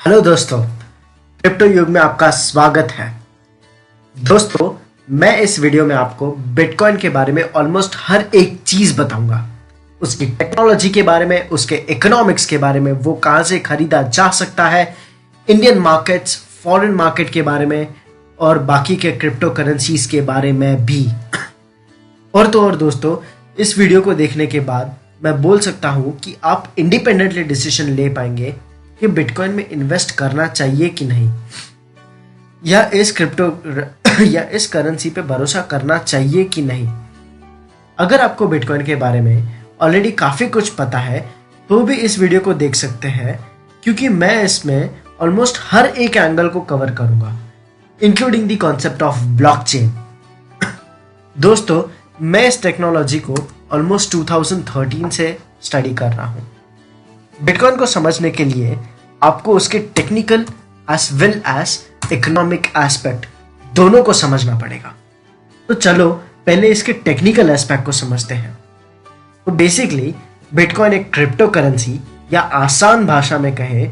Hello दोस्तों, crypto युग में आपका स्वागत है। दोस्तों, मैं इस वीडियो में आपको बिटकॉइन के बारे में ऑलमोस्ट हर एक चीज बताऊंगा। उसकी टेक्नोलॉजी के बारे में, उसके इकोनॉमिक्स के बारे में, वो कहां से खरीदा जा सकता है, इंडियन मार्केट्स, फॉरेन मार्केट के बारे में और बाकी के क्रिप्टो करेंसीज के बारे में भी। और तो और दोस्तों, इस वीडियो को देखने के बाद मैं बोल सकता हूं कि आप इंडिपेंडेंटली डिसीजन ले पाएंगे कि बिटकॉइन में इन्वेस्ट करना चाहिए कि नहीं, या इस करेंसी पे भरोसा करना चाहिए कि नहीं। अगर आपको बिटकॉइन के बारे में ऑलरेडी काफी कुछ पता है तो भी इस वीडियो को देख सकते हैं, क्योंकि मैं इसमें ऑलमोस्ट हर एक एंगल को कवर करूंगा, including the concept of blockchain. दोस्तों, मैं इस टेक्नोलॉजी को ऑलमोस्ट 2013 से स्टडी कर रहा हूं। बिटकॉइन को समझने के लिए आपको उसके technical as well as economic aspect दोनों को समझना पड़ेगा। तो चलो पहले इसके टेक्निकल एस्पेक्ट को समझते हैं। तो बेसिकली बिटकॉइन एक क्रिप्टो करेंसी, या आसान भाषा में कहे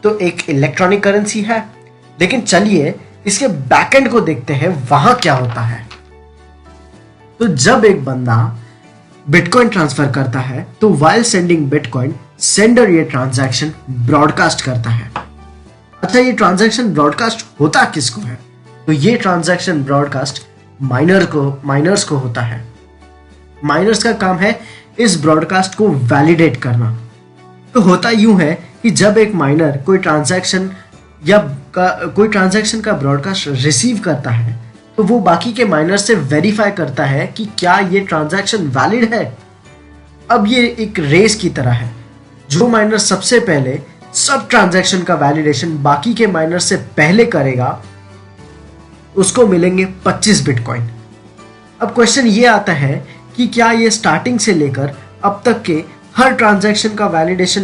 तो एक इलेक्ट्रॉनिक करेंसी है। लेकिन चलिए इसके बैकएंड को देखते हैं, वहां क्या होता है। तो जब एक बंदा बिटकॉइन ट्रांसफर करता है तो वाइल सेंडिंग बिटकॉइन, सेंडर ये ट्रांजैक्शन ब्रॉडकास्ट करता है। अच्छा, ये ट्रांजैक्शन ब्रॉडकास्ट होता किसको है? तो ये ट्रांजैक्शन ब्रॉडकास्ट माइनर्स को होता है। माइनर्स का काम है इस ब्रॉडकास्ट को वैलिडेट करना। तो होता यूं है कि जब एक माइनर कोई ट्रांजैक्शन का ब्रॉडकास्ट रिसीव करता है तो वो बाकी के माइनर से वेरीफाई करता है कि क्या ये ट्रांजैक्शन वैलिड है। अब ये एक रेस की तरह है, जो माइनर सबसे पहले सब ट्रांजैक्शन का वैलिडेशन बाकी के माइनर से पहले करेगा, उसको मिलेंगे 25 बिटकॉइन। अब क्वेश्चन ये आता है कि क्या ये स्टार्टिंग से लेकर अब तक के हर ट्रांजैक्शन का वैलिडेशन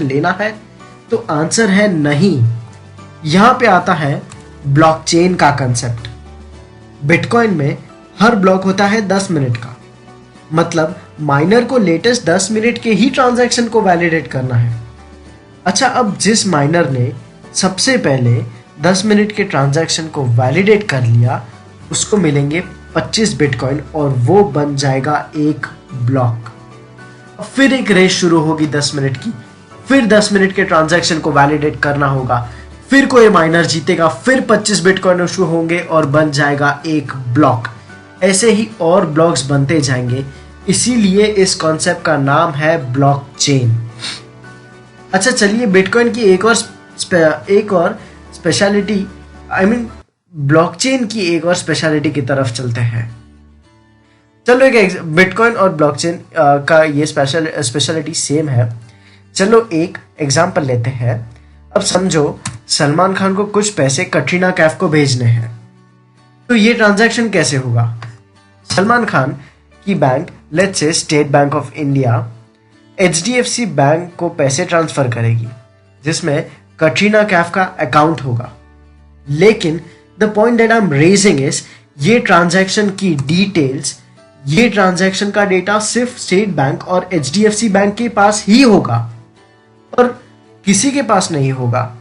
लेना है? तो आंसर है नहीं। यहां पे आता है ब्लॉकचेन का कंसेप्ट। बिटकॉइन में हर ब्लॉक होता है 10 मिनट का, मतलब माइनर को लेटेस्ट 10 मिनट के ही ट्रांजैक्शन को वैलिडेट करना है। अच्छा, अब जिस माइनर ने सबसे पहले 10 मिनट के ट्रांजैक्शन को वैलिडेट कर लिया, उसको मिलेंगे 25 बिटकॉइन और वो बन जाएगा एक ब्लॉक। फिर एक रेस शुरू होगी 10 मिनट की, फिर 10 मिनट के ट्रांजैक्शन को वैलिडेट करना होगा, फिर कोई माइनर जीतेगा, फिर 25 बिटकॉइन इशू होंगे और बन जाएगा एक ब्लॉक। ऐसे ही और ब्लॉक्स बनते जाएंगे, इसीलिए इस कॉन्सेप्ट का नाम है ब्लॉकचेन। अच्छा, चलिए बिटकॉइन की एक और स्पेशलिटी, ब्लॉकचेन की एक और स्पेशलिटी की तरफ चलते हैं। चलो, एक बिटकॉइन और ब्लॉकचेन का ये स्पेशलिटी सेम है। चलो एक एग्जांपल लेते हैं। अब समझो सलमान खान को कुछ पैसे कटरीना कैफ को भेजने हैं, तो ये ट्रांजैक्शन कैसे होगा? सलमान खान की bank, let's say state bank of India, HDFC bank को पैसे ट्रांसफर करेगी, जिसमें कटरीना कैफ का अकाउंट होगा। लेकिन the point that I am raising is, ये ट्रांजैक्शन की डिटेल्स, ये ट्रांजैक्शन का डेटा सिर्फ स्टेट बैंक और HDFC बैंक के पास ही होगा और किसी के पास नहीं होगा।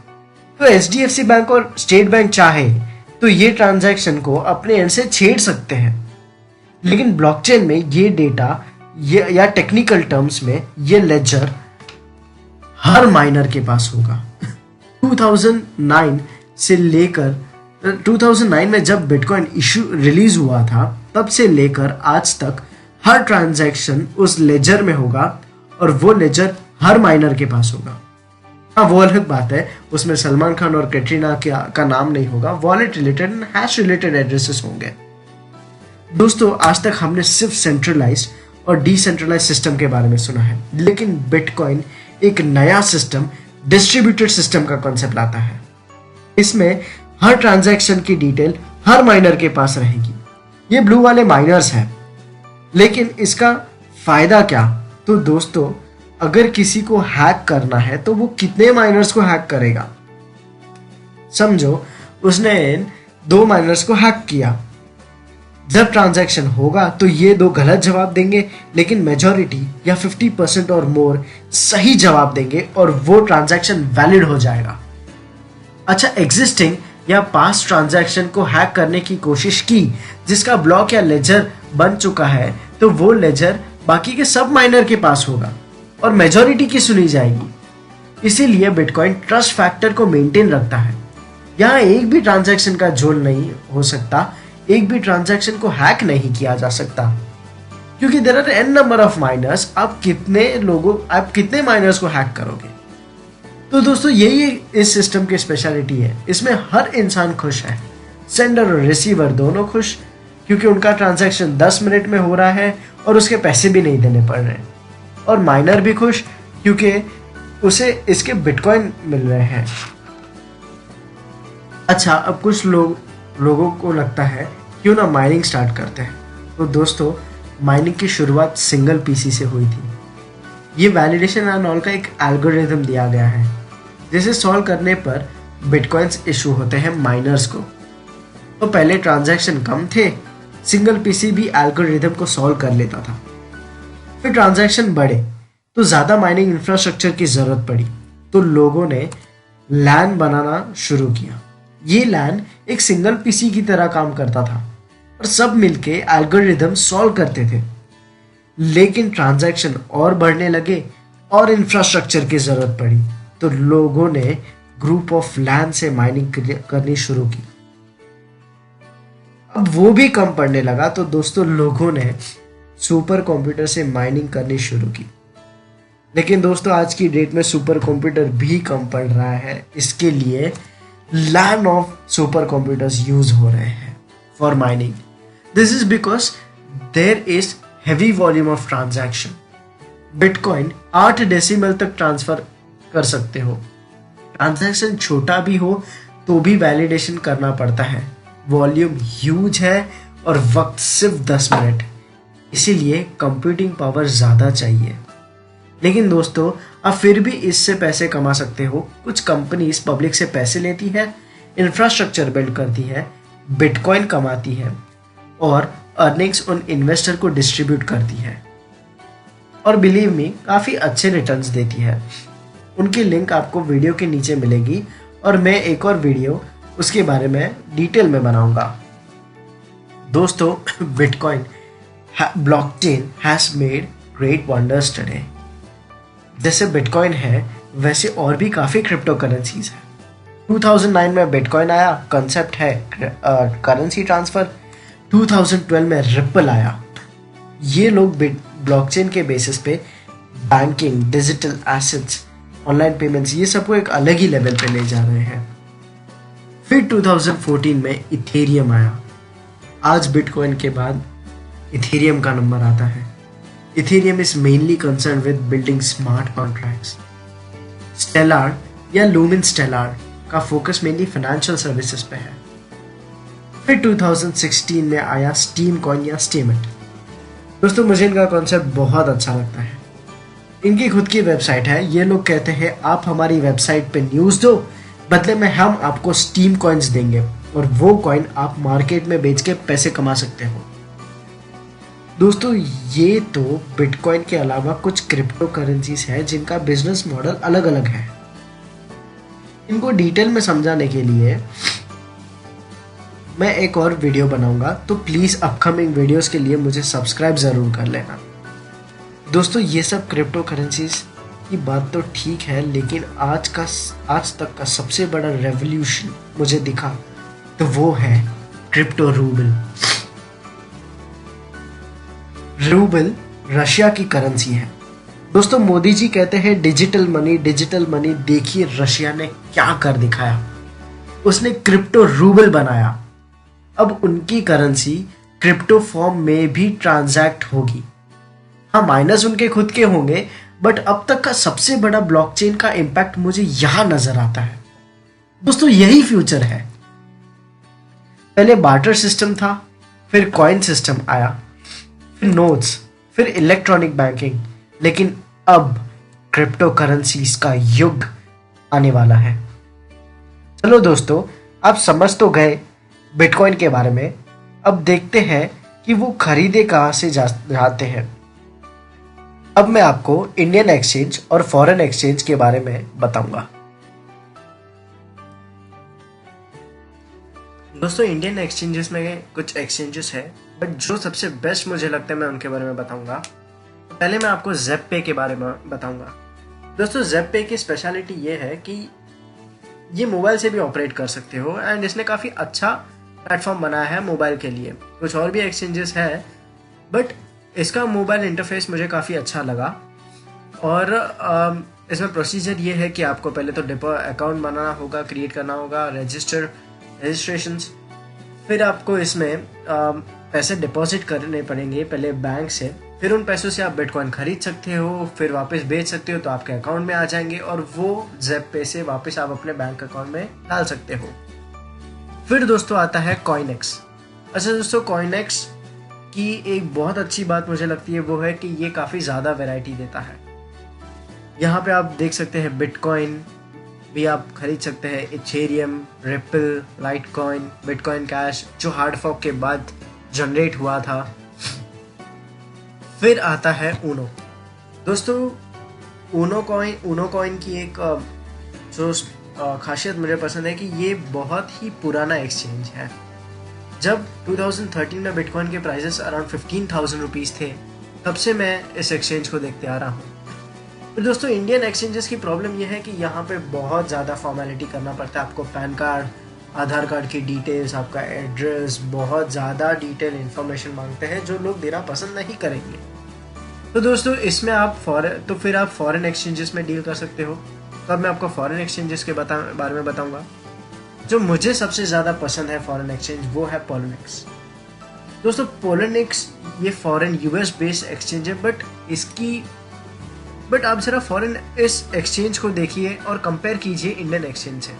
तो HDFC बैंक और स्टेट बैंक चाहे तो ये ट्रांजैक्शन को अपने एंड से छेड़ सकते हैं, लेकिन ब्लॉकचेन में ये डेटा, या टेक्निकल टर्म्स में ये लेजर हर माइनर के पास होगा। 2009 में जब बिटकॉइन रिलीज हुआ था, तब से लेकर आज तक हर ट्रांजैक्शन उस लेजर में होगा और वो लेजर हर माइनर के पास होगा। हाँ, वो अलग बात है, उसमें सलमान खान और कैटरीना का नाम नहीं होगा, wallet related and hash related addresses होंगे। दोस्तों, आज तक हमने सिर्फ सेंट्रलाइज्ड और डिसेंट्रलाइज्ड सिस्टम के बारे में सुना है, लेकिन बिटकॉइन एक नया सिस्टम, डिस्ट्रीब्यूटेड सिस्टम का कॉन्सेप्ट लाता है। इसमें हर ट्रांजैक्शन की डिटेल हर माइनर के पास रहेगी। ये ब्लू वाले माइनर्स हैं, लेकिन इसका फायदा क्या? तो दोस्तों, अगर किसी को हैक करना है तो वो कितने माइनर्स को हैक करेगा? समझो उसने 2 माइनर्स को हैक किया, जब ट्रांजैक्शन होगा तो ये दो गलत जवाब देंगे, लेकिन मेजॉरिटी या 50% और मोर सही जवाब देंगे और वो ट्रांजैक्शन वैलिड हो जाएगा। अच्छा, एग्जिस्टिंग या पास्ट ट्रांजैक्शन को हैक करने की कोशिश की जिसका ब्लॉक या लेजर बन चुका है, तो वो लेजर बाकी के सब माइनर के पास होगा और मेजॉरिटी की सुनी जाएगी। इसीलिए बिटकॉइन ट्रस्ट फैक्टर को मेंटेन रखता है। यहाँ एक भी ट्रांजैक्शन का झोल नहीं हो सकता, एक भी ट्रांजैक्शन को हैक नहीं किया जा सकता, क्योंकि there are n number of miners. आप कितने माइनर्स को हैक करोगे? तो दोस्तों यही इस सिस्टम की स्पेशलिटी है। इसमें हर इंसान खुश है, सेंडर और रिसीवर दोनों खुश, क्योंकि उनका ट्रांजैक्शन 10 मिनट में हो रहा है और उसके पैसे भी नहीं देने पड़ रहे हैं, और माइनर भी खुश क्योंकि उसे इसके बिटकॉइन मिल रहे हैं। अच्छा, अब कुछ लोगों को लगता है क्यों ना माइनिंग स्टार्ट करते हैं। तो दोस्तों, माइनिंग की शुरुआत सिंगल पीसी से हुई थी। ये वैलिडेशन एंड ऑल का एक एल्गोरिथम दिया गया है, जिसे सॉल्व करने पर बिटकॉइंस इशू होते हैं माइनर्स को। तो पहले ट्रांजैक्शन कम थे, सिंगल पीसी भी एल्गोरिथम को सॉल्व कर लेता था। फिर ट्रांजैक्शन बढ़े तो ज़्यादा माइनिंग इंफ्रास्ट्रक्चर की ज़रूरत पड़ी, तो लोगों ने लैन बनाना शुरू किया। ये लैन एक सिंगल पीसी की तरह काम करता था और सब मिलके एल्गोरिथम सॉल्व करते थे। लेकिन ट्रांजैक्शन और बढ़ने लगे और इंफ्रास्ट्रक्चर की ज़रूरत पड़ी, तो लोगों ने ग्रुप ऑफ लैन से माइनिंग करनी शुरू की। अब वो भी कम पड़ने लगा, तो दोस्तों लोगों ने सुपर कंप्यूटर से माइनिंग करनी शुरू की। लेकिन दोस्तों आज की डेट में सुपर कंप्यूटर भी कम पड़ रहा है, इसके लिए लैन ऑफ सुपर कंप्यूटर्स यूज हो रहे हैं for mining. This is because there is heavy volume of transaction. Bitcoin 8 decimal तक ट्रांसफर कर सकते हो। ट्रांजैक्शन छोटा भी हो तो भी वैलिडेशन करना पड़ता है। वॉल्यूम ह्यूज है और वक्त सिर्फ 10 मिनट, इसीलिए कंप्यूटिंग पावर ज़्यादा चाहिए। लेकिन दोस्तों, आप फिर भी इससे पैसे कमा सकते हो। कुछ कंपनीज पब्लिक से पैसे लेती है, इंफ्रास्ट्रक्चर बिल्ड करती है, बिटकॉइन कमाती है और अर्निंग्स उन इन्वेस्टर को डिस्ट्रीब्यूट करती है, और बिलीव मी काफ़ी अच्छे रिटर्न्स देती है। उनकी लिंक आपको वीडियो के नीचे मिलेगी और मैं एक और वीडियो उसके बारे में डिटेल में बनाऊंगा। दोस्तों, bitcoin blockchain has made great wonders today. जैसे बिटकॉइन है वैसे और भी काफ़ी क्रिप्टो करेंसीज है। 2009 में बिटकॉइन आया, कंसेप्ट है करेंसी ट्रांसफ़र। 2012 में रिपल आया। ये लोग ब्लॉकचेन के बेसिस पे banking, digital assets, online payments, ये सबको एक अलग ही लेवल पे ले जा रहे हैं। फिर 2014 में इथेरियम आया। आज बिटकॉइन के बाद इथेरियम का नंबर आता है। Ethereum is mainly concern with building smart contracts. Stellar या लूमिन स्टेलार का फोकस मेनली फाइनेंशियल सर्विसेज पे है। फिर 2016 में आया स्टीम कॉइन या स्टीमेंट। दोस्तों, मुझे इनका कॉन्सेप्ट बहुत अच्छा लगता है। इनकी खुद की वेबसाइट है। ये लोग कहते हैं आप हमारी वेबसाइट पे न्यूज़ दो, बदले में हम आपको स्टीम कॉइन्स देंगे और वो कॉइन आप मार्केट में बेच के पैसे कमा सकते हो। दोस्तों, ये तो बिटकॉइन के अलावा कुछ क्रिप्टो करेंसीज है जिनका बिजनेस मॉडल अलग अलग है। इनको डिटेल में समझाने के लिए मैं एक और वीडियो बनाऊंगा, तो प्लीज़ अपकमिंग वीडियोस के लिए मुझे सब्सक्राइब ज़रूर कर लेना। दोस्तों, ये सब क्रिप्टो करेंसीज की बात तो ठीक है, लेकिन आज तक का सबसे बड़ा रेवोल्यूशन मुझे दिखा तो वो है क्रिप्टो रूबल। रूबल रशिया की करेंसी है। दोस्तों, मोदी जी कहते हैं डिजिटल मनी। देखिए रशिया ने क्या कर दिखाया। उसने क्रिप्टो रूबल बनाया। अब उनकी करेंसी क्रिप्टो फॉर्म में भी ट्रांजैक्ट होगी। हाँ, माइनस उनके खुद के होंगे, बट अब तक का सबसे बड़ा ब्लॉकचेन का इम्पैक्ट मुझे यहां नजर आता है। दोस्तों, यही फ्यूचर है। पहले बार्टर सिस्टम था, फिर कॉइन सिस्टम आया, फिर नोट्स, फिर इलेक्ट्रॉनिक बैंकिंग, लेकिन अब क्रिप्टो करेंसीज का युग आने वाला है। चलो दोस्तों, आप समझ तो गए बिटकॉइन के बारे में। अब देखते हैं कि वो खरीदे कहाँ से जाते हैं। अब मैं आपको इंडियन एक्सचेंज और फॉरेन एक्सचेंज के बारे में बताऊंगा। दोस्तों, इंडियन एक्सचेंजेस में कुछ एक्सचेंजेस है, बट जो सबसे बेस्ट मुझे लगता है मैं उनके बारे में बताऊंगा। पहले मैं आपको ज़ेप्पे के बारे में बताऊंगा। दोस्तों, ज़ेप्पे की स्पेशलिटी ये है कि ये मोबाइल से भी ऑपरेट कर सकते हो एंड इसने काफ़ी अच्छा प्लेटफॉर्म बनाया है मोबाइल के लिए। कुछ और भी एक्सचेंजेस है, बट इसका मोबाइल इंटरफेस मुझे काफ़ी अच्छा लगा। और इसमें प्रोसीजर ये है कि आपको पहले तो डिपो अकाउंट बनाना होगा, क्रिएट करना होगा, रजिस्ट्रेशंस, फिर आपको इसमें पैसे डिपॉजिट करने पड़ेंगे पहले बैंक से, फिर उन पैसों से आप बिटकॉइन खरीद सकते हो, फिर वापस बेच सकते हो तो आपके अकाउंट में आ जाएंगे और वो ज़ेप्पे से वापस आप अपने बैंक अकाउंट में डाल सकते हो। फिर दोस्तों आता है कॉइनेक्स। अच्छा दोस्तों, कॉइनेक्स की एक बहुत अच्छी बात मुझे लगती है वो है कि ये काफ़ी ज़्यादा वैरायटी देता है। यहाँ पे आप देख सकते हैं बिटकॉइन भी आप खरीद सकते हैं, Ethereum, ripple, Litecoin, bitcoin cash जो हार्ड फॉर्क के बाद जनरेट हुआ था। फिर आता है ऊनो। दोस्तों, ऊनो कॉइन की एक जो खासियत मुझे पसंद है कि ये बहुत ही पुराना एक्सचेंज है। जब 2013 में बिटकॉइन के प्राइसेस अराउंड 15,000 रुपीज़ थे, तब से मैं इस एक्सचेंज को देखते आ रहा हूँ। तो दोस्तों, इंडियन एक्सचेंजेस की प्रॉब्लम यह है कि यहाँ पे बहुत ज़्यादा फॉर्मेलिटी करना पड़ता है। आपको पैन कार्ड, आधार कार्ड की डिटेल्स, आपका एड्रेस, बहुत ज़्यादा डिटेल इन्फॉर्मेशन मांगते हैं जो लोग देना पसंद नहीं करेंगे। तो दोस्तों, इसमें आप फिर आप फॉरेन एक्सचेंजेस में डील कर सकते हो। तो अब मैं आपको फॉरेन एक्सचेंजेस के बारे में बताऊंगा। जो मुझे सबसे ज़्यादा पसंद है फॉरेन एक्सचेंज वो है पोलोनिक्स। दोस्तों, पोलोनिक्स ये फॉरेन यूएस बेस्ड एक्सचेंज है, बट आप जरा फॉरेन इस एक्सचेंज को देखिए और कंपेयर कीजिए इंडियन एक्सचेंज से।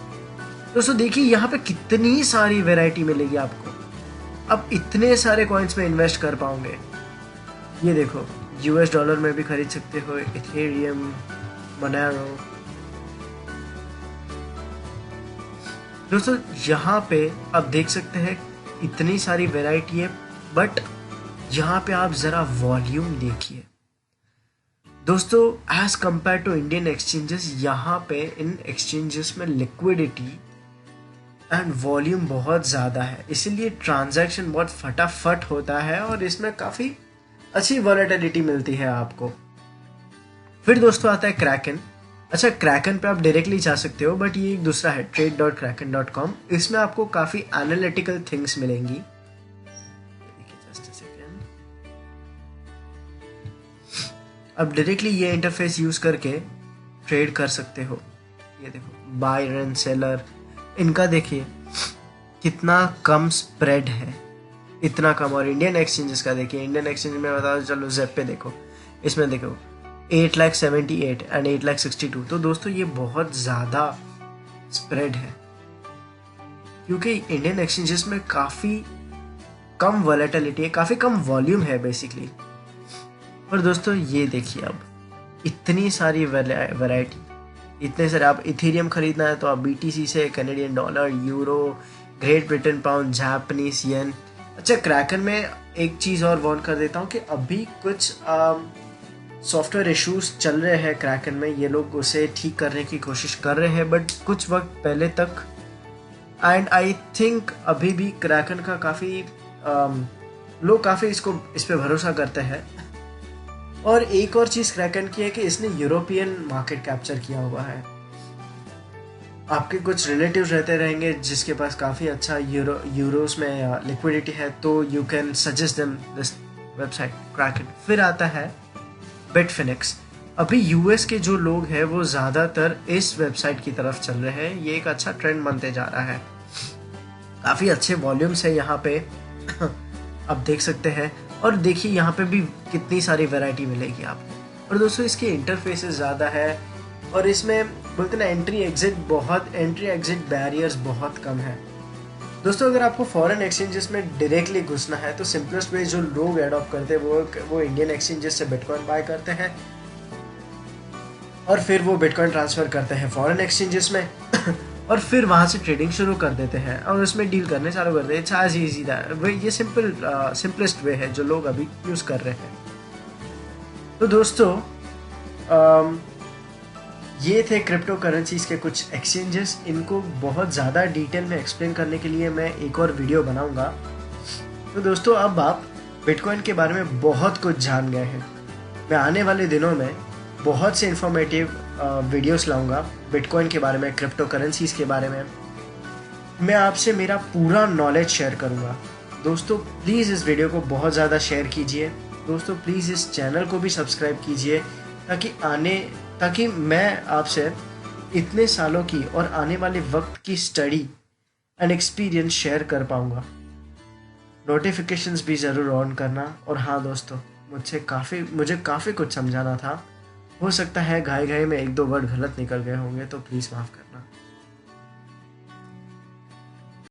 दोस्तों देखिए, यहाँ पे कितनी सारी वैरायटी मिलेगी आपको। अब इतने सारे कॉइन्स में इन्वेस्ट कर पाओगे। ये देखो, यूएस डॉलर में भी खरीद सकते हो, इथेरियम, मोनेरो। दोस्तों, यहाँ पे आप देख सकते हैं इतनी सारी वैरायटी है, बट यहाँ पे आप जरा वॉल्यूम देखिए। दोस्तों, as compare to Indian exchanges, यहाँ पे इन एक्सचेंजेस में लिक्विडिटी एंड वॉल्यूम बहुत ज़्यादा है, इसीलिए ट्रांजैक्शन बहुत फटाफट होता है और इसमें काफ़ी अच्छी वॉलेटिलिटी मिलती है आपको। फिर दोस्तों आता है क्रैकन। अच्छा, क्रैकन पे आप डायरेक्टली जा सकते हो, बट ये एक दूसरा है, trade.kraken.com। इसमें आपको काफ़ी एनालिटिकल थिंग्स मिलेंगी। अब डायरेक्टली ये इंटरफेस यूज करके ट्रेड कर सकते हो। ये देखो, बायर एंड सेलर, इनका देखिए कितना कम स्प्रेड है, इतना कम। और इंडियन एक्सचेंजेस का देखिए, इंडियन एक्सचेंज में बता चलो ज़ेप्पे देखो, इसमें देखो 8,78,000 एंड 8,62,000। तो दोस्तों, ये बहुत ज़्यादा स्प्रेड है क्योंकि इंडियन एक्सचेंजेस में काफ़ी कम वॉलेटिलिटी है, काफ़ी कम वॉल्यूम है बेसिकली। और दोस्तों ये देखिए, अब इतनी सारी वैरायटी, इतने सारे। आप इथेरियम खरीदना है तो आप BTC से, Canadian dollar, euro, great Britain pound, Japanese yen. अच्छा, क्रैकन में एक चीज़ और वार्न कर देता हूँ कि अभी कुछ सॉफ्टवेयर इश्यूज चल रहे हैं क्रैकन में। ये लोग उसे ठीक करने की कोशिश कर रहे हैं, बट कुछ वक्त पहले तक, एंड आई थिंक अभी भी क्रैकन का काफ़ी लोग काफ़ी इस पे भरोसा करते हैं। और एक और चीज़ क्रैकन की है कि इसने यूरोपियन मार्केट कैप्चर किया हुआ है। आपके कुछ रिलेटिव्स रहते रहेंगे जिसके पास काफ़ी अच्छा यूरोस में लिक्विडिटी है, तो you can suggest them this website Kraken. फिर आता है बिटफिनिक्स। अभी यूएस के जो लोग हैं वो ज़्यादातर इस वेबसाइट की तरफ चल रहे हैं। ये एक अच्छा ट्रेंड बनते जा रहा है, काफ़ी अच्छे वॉल्यूम्स है यहाँ पे आप देख सकते हैं। और देखिए यहाँ पे भी कितनी सारी वैरायटी मिलेगी आपको। और दोस्तों, इसके इंटरफेसेस ज़्यादा है और इसमें बोलते ना एंट्री एग्जिट बैरियर्स बहुत कम है। दोस्तों, अगर आपको फॉरेन एक्सचेंजेस में डायरेक्टली घुसना है तो सिंपलेस्ट वे जो लोग एडॉप्ट करते हैं वो इंडियन एक्सचेंजेस से बिटकॉइन बाय करते हैं और फिर वो बिटकॉइन ट्रांसफ़र करते हैं फॉरेन एक्सचेंजेस में और फिर वहाँ से ट्रेडिंग शुरू कर देते हैं और उसमें डील करने चालू कर देते हैं। It's as easy that way, ये सिंपलेस्ट वे है जो लोग अभी यूज़ कर रहे हैं। तो दोस्तों ये थे क्रिप्टो करेंसीज के कुछ एक्सचेंजेस। इनको बहुत ज़्यादा डिटेल में एक्सप्लेन करने के लिए मैं एक और वीडियो बनाऊंगा। तो दोस्तों अब आप बिटकॉइन के बारे में बहुत कुछ जान गए हैं। मैं आने वाले दिनों में बहुत से इंफॉर्मेटिव वीडियोस लाऊंगा बिटकॉइन के बारे में, क्रिप्टो करेंसीज के बारे में। मैं आपसे मेरा पूरा नॉलेज शेयर करूंगा। दोस्तों प्लीज़ इस वीडियो को बहुत ज़्यादा शेयर कीजिए। दोस्तों प्लीज़ इस चैनल को भी सब्सक्राइब कीजिए ताकि मैं आपसे इतने सालों की और आने वाले वक्त की स्टडी एंड एक्सपीरियंस शेयर कर पाऊंगा। नोटिफिकेशंस भी ज़रूर ऑन करना। और हाँ दोस्तों, मुझे काफ़ी कुछ समझाना था। हो सकता है घाई घाई में एक दो वर्ड गलत निकल गए होंगे, तो प्लीज़ माफ़ करना।